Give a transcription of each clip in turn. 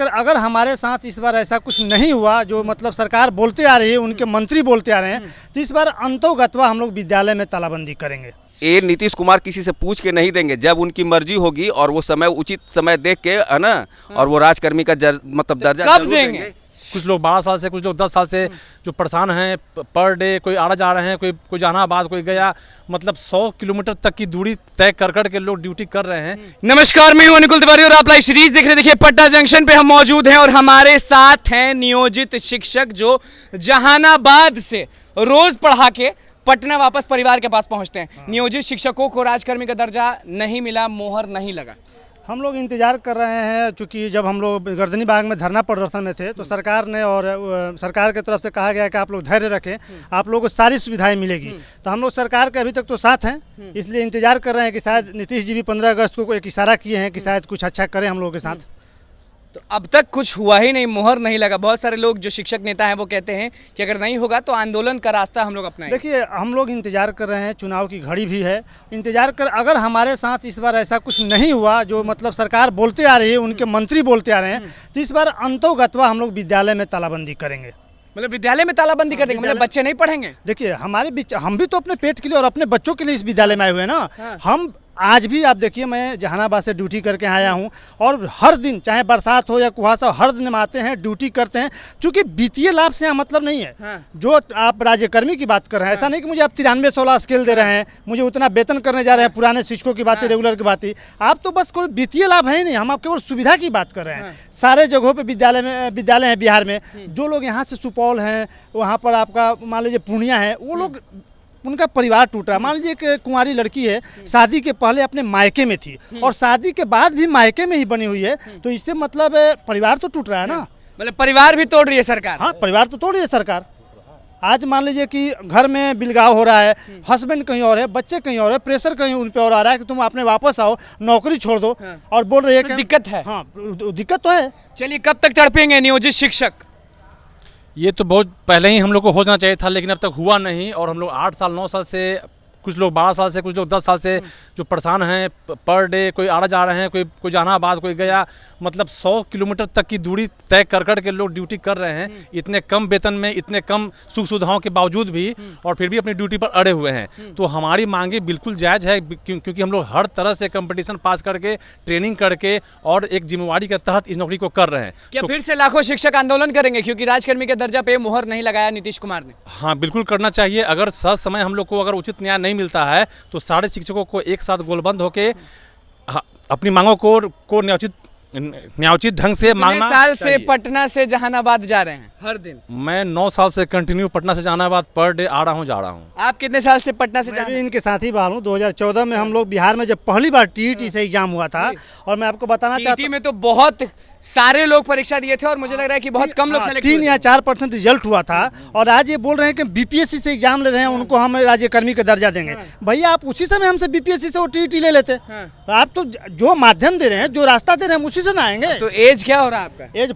कर अगर हमारे साथ इस बार ऐसा कुछ नहीं हुआ जो मतलब सरकार बोलते आ रही है, उनके मंत्री बोलते आ रहे हैं, तो इस बार अंतोगत्वा हम लोग विद्यालय में तालाबंदी करेंगे। ये नीतीश कुमार किसी से पूछ के नहीं देंगे, जब उनकी मर्जी होगी और वो समय उचित समय देख के, है ना, और वो राजकर्मी का मतलब दर्जा कब देंगे? कुछ लोग 12 साल से, कुछ लोग 10 साल से जो परेशान हैं, पर डे कोई आड़ा जा रहे हैं, कोई जहानाबाद, कोई गया, मतलब 100 किलोमीटर तक की दूरी तय कर के लोग ड्यूटी कर रहे हैं। नमस्कार, मैं हूं अनुकुल तिवारी और आप लाइव सीरीज देख रहे हैं। देखिए, पटना जंक्शन पे हम मौजूद हैं और हमारे साथ हैं नियोजित शिक्षक जो जहानाबाद से रोज पढ़ा के पटना वापस परिवार के पास पहुंचते हैं। नियोजित शिक्षकों को राजकर्मी का दर्जा नहीं मिला, मोहर नहीं लगा। हम लोग इंतजार कर रहे हैं, चूँकि जब हम लोग गर्दनी बाग में धरना प्रदर्शन में थे तो सरकार ने और सरकार की तरफ से कहा गया कि आप लोग धैर्य रखें, आप लोगों को सारी सुविधाएं मिलेगी। तो हम लोग सरकार के अभी तक तो साथ हैं, इसलिए इंतजार कर रहे हैं कि शायद नीतीश जी भी 15 अगस्त को एक इशारा किए हैं कि शायद कुछ अच्छा करें हम लोगों के साथ। तो अब तक कुछ हुआ ही नहीं, मोहर नहीं लगा। बहुत सारे लोग जो शिक्षक नेता हैं वो कहते हैं कि अगर नहीं होगा तो आंदोलन का रास्ता हम लोग अपनाएंगे। देखिए, हम लोग इंतजार कर रहे हैं, चुनाव की घड़ी भी है, इंतजार कर अगर हमारे साथ इस बार ऐसा कुछ नहीं हुआ जो मतलब सरकार बोलते आ रही है, उनके मंत्री बोलते आ रहे हैं, तो इस बार अंतोगत्वा हम लोग विद्यालय में तालाबंदी करेंगे। मतलब विद्यालय में तालाबंदी कर देंगे, मतलब बच्चे नहीं पढ़ेंगे? देखिए, हम भी तो अपने पेट के लिए और अपने बच्चों के लिए इस विद्यालय में आए हुए हैं ना। हम आज भी आप देखिए, मैं जहानाबाद से ड्यूटी करके आया हूँ और हर दिन चाहे बरसात हो या कुहासा, हर दिन आते हैं, ड्यूटी करते हैं। चूँकि वित्तीय लाभ से यहाँ मतलब नहीं है। जो आप राज्यकर्मी की बात कर रहे हैं, ऐसा नहीं कि मुझे आप 9316 स्केल दे रहे हैं, मुझे उतना वेतन करने जा रहे हैं, पुराने शिक्षकों की बातें, रेगुलर की बातें। आप तो बस कोई वित्तीय लाभ है ही नहीं, हम आप केवल सुविधा की बात कर रहे हैं। सारे जगहों पर विद्यालय हैं बिहार में। जो लोग यहाँ से सुपौल हैं, वहाँ पर आपका मान लीजिए पूर्णिया है, वो लोग, उनका परिवार टूट रहा है। मान लीजिए एक कुंवारी लड़की है, शादी के पहले अपने मायके में थी और शादी के बाद भी मायके में ही बनी हुई है, तो इससे मतलब परिवार तो टूट रहा है ना। मतलब परिवार भी तोड़ रही है सरकार। हाँ, परिवार तो तोड़ रही है सरकार। आज मान लीजिए कि घर में बिलगाव हो रहा है, हस्बैंड कहीं और है, बच्चे कहीं और है, प्रेशर कहीं उन पे और आ रहा है कि तुम अपने वापस आओ, नौकरी छोड़ दो, और बोल रही है कि दिक्कत है। हाँ, दिक्कत तो है। चलिए, कब तक तड़पेंगे नियोजित शिक्षक? ये तो बहुत पहले ही हम लोग को हो जाना चाहिए था, लेकिन अब तक हुआ नहीं। और हम लोग 8 साल 9 साल से, कुछ लोग 12 साल से, कुछ लोग 10 साल से जो परेशान हैं, पर डे कोई आड़ा जा रहे हैं, कोई जहानाबाद, कोई गया, मतलब 100 किलोमीटर तक की दूरी तय कर के लोग ड्यूटी कर रहे हैं, इतने कम वेतन में, इतने कम सुख सुविधाओं के बावजूद भी, और फिर भी अपनी ड्यूटी पर अड़े हुए हैं। तो हमारी मांगे बिल्कुल जायज़ है, क्योंकि हम लोग हर तरह से कंपटीशन पास करके, ट्रेनिंग करके और एक जिम्मेवारी के तहत इस नौकरी को कर रहे हैं। क्या तो फिर से लाखों शिक्षक आंदोलन करेंगे क्योंकि राजकर्मी के दर्जा पे मोहर नहीं लगाया नीतीश कुमार ने? हाँ, बिल्कुल करना चाहिए। अगर सही समय हम लोग को अगर उचित न्याय नहीं मिलता है तो सारे शिक्षकों को एक साथ गोलबंद होके अपनी मांगों को न्यायोचित ढंग से मांगना। साल से पटना से जहानाबाद जा रहे हैं हर दिन? मैं 9 साल से कंटिन्यू पटना से जहानाबाद पर डे आ रहा हूँ, जा रहा हूँ। आप कितने साल से पटना से? मैं भी इनके साथ ही बाहर हूँ। 2014 में हम लोग बिहार में जब पहली बार टीईटी से एग्जाम हुआ था, और मैं आपको बताना चाहता हूँ में तो बहुत सारे लोग परीक्षा दिए थे और मुझे लग रहा है कि बहुत कम लोग सेलेक्ट 3 या 4% रिजल्ट हुआ था, और आज ये बोल रहे हैं कि बीपीएससी से एग्जाम ले रहे हैं, उनको हम राज्यकर्मी का दर्जा देंगे। भैया, आप उसी समय हमसे बीपीएससी से वो टीईटी ले लेते। आप तो जो माध्यम दे रहे हैं, जो रास्ता दे रहे हैं, उसी से ना आएंगे। तो एज क्या हो रहा है आपका? एज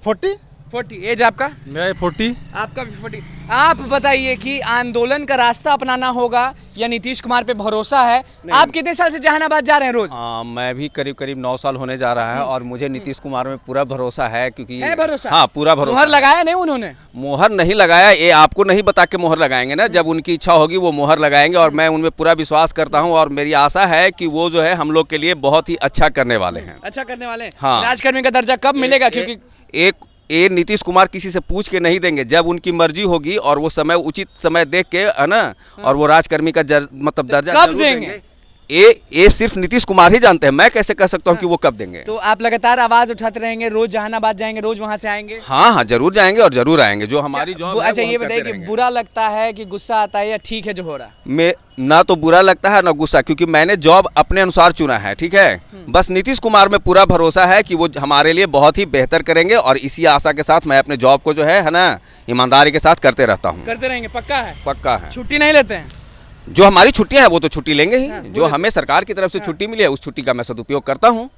40। एज आपका? मेरा 40। आपका भी 40। आप बताइए कि आंदोलन का रास्ता अपनाना होगा या नीतीश कुमार पे भरोसा है? आप कितने साल से जहानाबाद जा रहे हैं रोज? मैं भी करीब 9 साल होने जा रहा है और मुझे नीतीश कुमार में पूरा भरोसा है, क्योंकि है भरोसा? हाँ, पूरा भरोसा। मोहर लगाया नहीं उन्होंने? मोहर नहीं लगाया, ये आपको नहीं बता के मोहर लगाएंगे ना, जब उनकी इच्छा होगी वो मोहर लगाएंगे, और मैं उनमें पूरा विश्वास करता हूँ और मेरी आशा है कि वो जो है हम लोग के लिए बहुत ही अच्छा करने वाले हैं। अच्छा करने वाले हैं। हाँ। राजकर्मी का दर्जा कब मिलेगा? क्योंकि ये नीतीश कुमार किसी से पूछ के नहीं देंगे, जब उनकी मर्जी होगी और वो समय उचित समय देख के, है ना, और वो राजकर्मी का मतलब दर्जा कब देंगे? ये सिर्फ नीतीश कुमार ही जानते हैं, मैं कैसे कह सकता हूँ कि वो कब देंगे। तो आप लगातार आवाज उठाते रहेंगे, रोज जहानाबाद जाएंगे, रोज वहाँ से आएंगे? हाँ, जरूर जाएंगे और जरूर आएंगे, जो हमारी जॉब है। अच्छा, ये बताइए कि बुरा लगता है कि गुस्सा आता है, या ठीक है जो हो रहा है? मैं ना तो बुरा लगता है ना गुस्सा, क्योंकि मैंने जॉब अपने अनुसार चुना है, ठीक है। बस नीतीश कुमार में पूरा भरोसा है कि वो हमारे लिए बहुत ही बेहतर करेंगे, और इसी आशा के साथ मैं अपने जॉब को जो है ना, ईमानदारी के साथ करते रहता हूँ। करते रहेंगे? पक्का है? पक्का है। छुट्टी नहीं लेते हैं? जो हमारी छुट्टियां हैं वो तो छुट्टी लेंगे ही। जो हमें सरकार की तरफ से छुट्टी मिली है, उस छुट्टी का मैं सदुपयोग करता हूँ।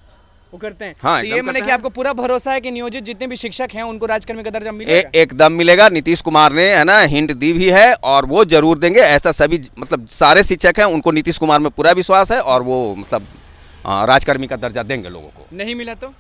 वो करते हैं? हाँ, तो ये मतलब कि आपको पूरा भरोसा है कि नियोजित जितने भी शिक्षक हैं उनको राजकर्मी का दर्जा मिलेगा? एकदम मिलेगा। नीतीश कुमार ने, है ना, हिंट दी भी है और वो जरूर देंगे। ऐसा सभी मतलब सारे शिक्षक हैं, उनको नीतीश कुमार में पूरा विश्वास है, और वो मतलब राजकर्मी का दर्जा देंगे लोगों को। नहीं मिला तो?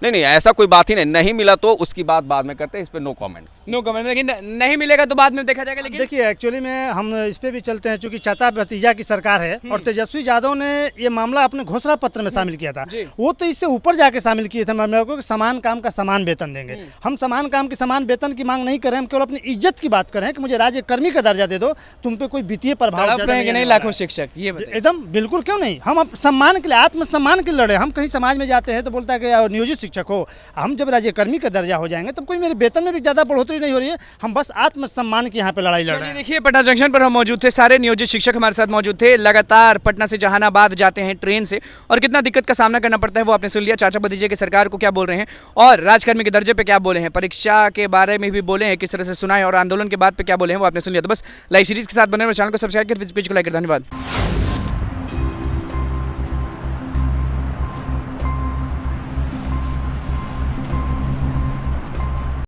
नहीं नहीं, ऐसा कोई बात ही नहीं, नहीं मिला तो उसकी बात बाद में करते हैं, इस पे नो कमेंट्स। नो कमेंट, लेकिन नहीं मिलेगा तो बाद में देखा जाएगा। लेकिन देखिए एक्चुअली में हम इस पे भी चलते हैं, चूंकि चाचा भतीजा की सरकार है और तेजस्वी यादव ने ये मामला अपने घोषणा पत्र में शामिल किया था। जी। वो तो इससे ऊपर जाके शामिल किए थे मामले को कि समान काम का समान वेतन देंगे। हम समान काम के समान वेतन की मांग नहीं कर रहे हैं, हम केवल अपनी इज्जत की बात कर रहे हैं कि मुझे राज्य कर्मी का दर्जा दे दो, तुम पे कोई वित्तीय प्रभाव तड़प ज्यादा रहे हैं कि आने नहीं वाला लाखों है। शिक्षक, ये बताइए। एकदम बिल्कुल, क्यों नहीं, हम सम्मान के लिए, आत्मसम्मान के लिए लड़े। हम कहीं समाज में जाते हैं तो बोलता है कि नियोजित शिक्षक हो, हम जब राज्य कर्मी का दर्जा हो जाएंगे तब कोई मेरे वेतन में भी ज्यादा बढ़ोतरी नहीं हो रही है, हम बस आत्मसम्मान की यहाँ पे लड़ाई लड़ रहे चलिए हैं। देखिए, पटना जंक्शन पर हम मौजूद थे, सारे नियोजित शिक्षक हमारे साथ मौजूद थे। लगातार पटना से जहानाबाद जाते हैं ट्रेन से और कितना दिक्कत का सामना करना पड़ता है वो आपने सुन लिया। चाचा भतीजे की सरकार को क्या बोल रहे हैं और राजकर्मी के दर्जे पे क्या बोले हैं, परीक्षा के बारे में भी बोले हैं, किस तरह से सुनाए और आंदोलन के बाद पे क्या बोले हैं वो आपने सुन लिया। तो बस लाइव सीरीज के साथ बने रहो, चैनल को सब्सक्राइब कर, वीडियो को लाइक कर, धन्यवाद।